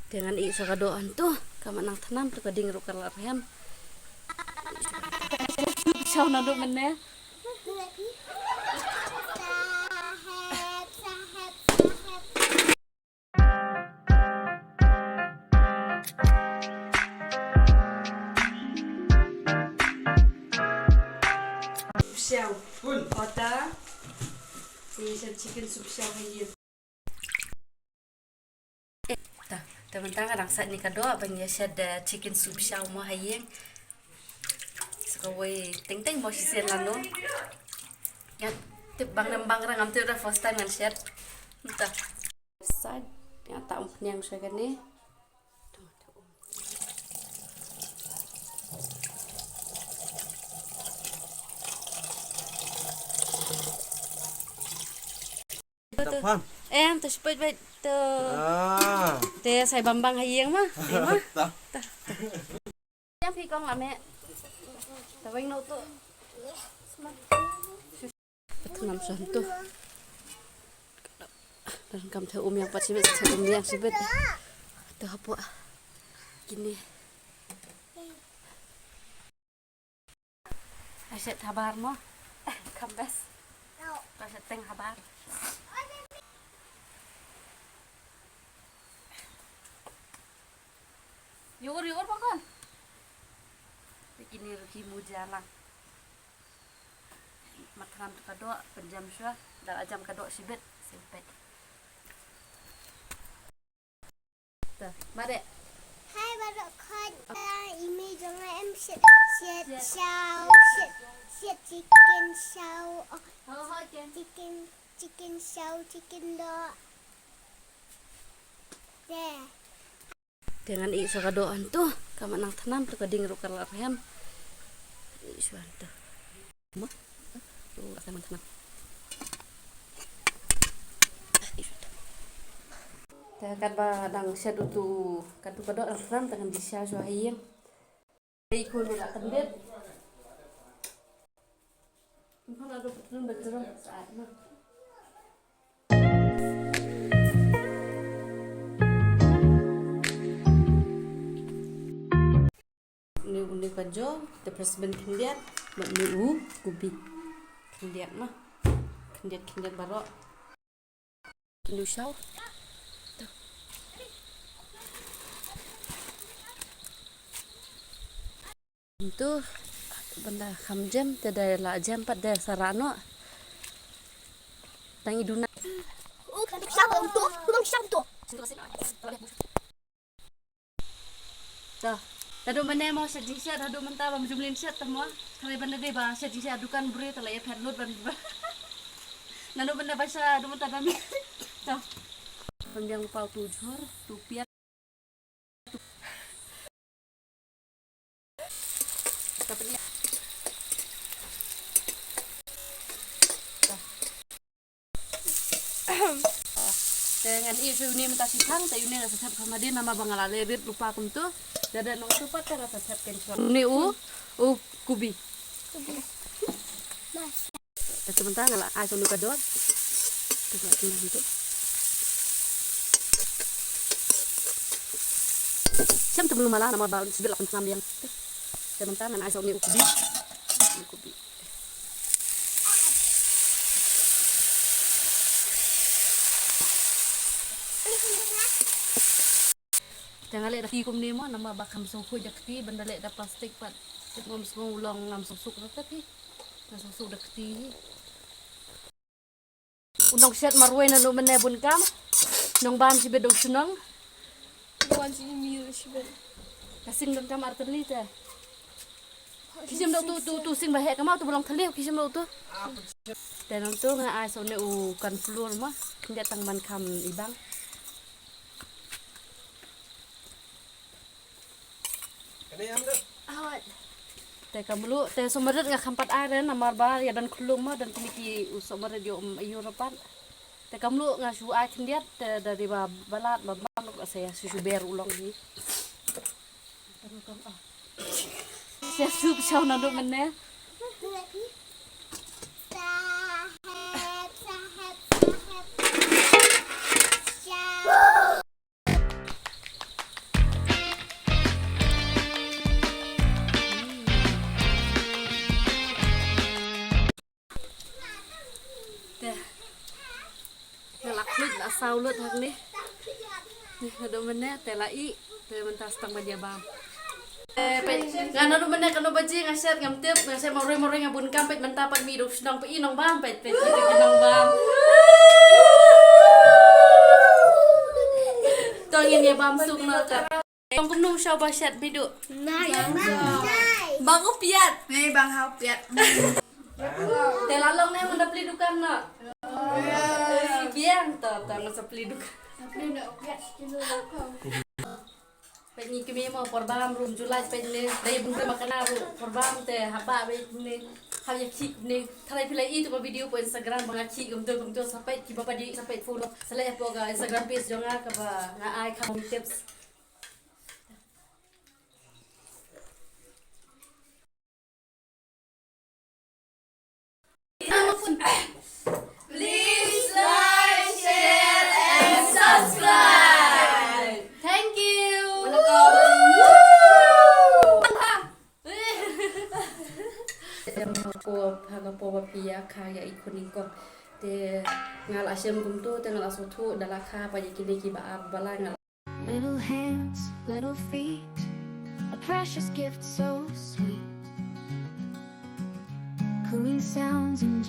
Dengan iso kadoan tuh kamanang tanam tuh kading ro kalarhem. Sao nado meneh. Siang. Kota. Si chicken soup siang aja. Teman-teman kadang saat ni kadoa banyak ada chicken soup siang mau hayeng. Sekawai ting-ting mau sisen lano. Ya, tip bang rang am udah first time kan share. Entah. Sad, ya tak yang saya kan ni. Betul. Tu sepet bet tu. Te saya bambang hayeng mah. Mah. Yang pikong lah mek. Tawing no tu. Betul santu. Dan kam teu yang pat sibet yang sibet. Tu apa? Gini. Asyik kabar mo. Kambas. Asyik teng kabar. Yur makan. Begini regimu jalan. Makanan tu kadok penjam syah, dah ajam kadok sibet sempet. Dah, mari. Hai baru kan ini jangan em shit chicken show chicken dog deh. Dengan iso kadoan tuh kamanang tanam tuh kading ro kalarhem. Iso tuh. Mo? Tuh kaman tanam. Tekan ba dang set utu kadu kadok ram tangan bisa so hayeng. Ikut nak kendet. Mungkin ada betul saat mah. Ni kajo the president kendiat mak nu kubi kendiat mah kendiat barok lu shaw tuh itu benda kamjam tidak la jam pada sarano tang iduna tuh Tadu mana mau sejisa, tadu mentah bam jumlin set semua. Kali benda deh bah sejisa adukan beri telah ya perlut ban. Nanu benda bahasa adu mentah kami. Tuh. Panjang pau tujur, tupiat. Tapi ya. Dengan isu ini mentah sipang, tayu ini rasa siap sama dia nama bangalale rit lupa kum tuh. Dada nong tupat kan rasa siap kensuan. Ini kubi. Mas. Sebentar lah, ayo nu kadot. Coba tinggal itu. Siam tu belum malah nama bal sebelah pentam yang. Sebentar nan ayo nu kubi. Kubi. Jangan lek dah kum ni mah nama bakam suku jakti benda lek dah plastik pat. Ngam semua ulang ngam susuk tapi. Ngam susuk dakti. Unong set marway na no menebun kam. Nong ban si bedong sunang. Bukan sih miru sih ben. Kasing dong kam arterli teh. Kisim dong tu sing bahek kamau tu belong teliu kisim dong tu. Dan untuk nga aso ne kan flur mah ndak tang man kam ibang. Awat. Teh kamulu teh somaret nga kampat air namar bar ya dan kulum mah dan kumiki somaret yo Europan. Teh kamulu nga su air kendiat dari balat babang saya susu ber ulang ni. Saya sup saw nado meneh. saulut hak ni. Ni ada mana telai, te mentas tang badia bam. Ngano do mana kano baji ngaset ngam tip ngaset moroi-moroi ngabun kampet mentapat mi dok sedang pe inong bam pet pet inong bam. Tongin ya bam sung no ta. Tong kumnu syau basyat bidu. Nai. Bang upiat. Nih Bang Haupiat. Telalong na yung napli dukan na. Biang to, tangan sa pli dukan. Pwede ni kami mo porbam room July pwede ni dahil bungre makanaru porbam te haba pwede ni kaya kik ni thalai pilai itu pa video po Instagram mga kik gumto sampai ki bapa di sampai follow salay po ga Instagram page jonga ka ba nga ay kami tips. Please like, share, and subscribe. Thank you. Hagapo pia kaya ikoning ko te ngal asyam gumto te ngal asotu dalaka pa yakini ki ba balang. Little hands, little feet, a precious gift so sweet. Cooing sounds and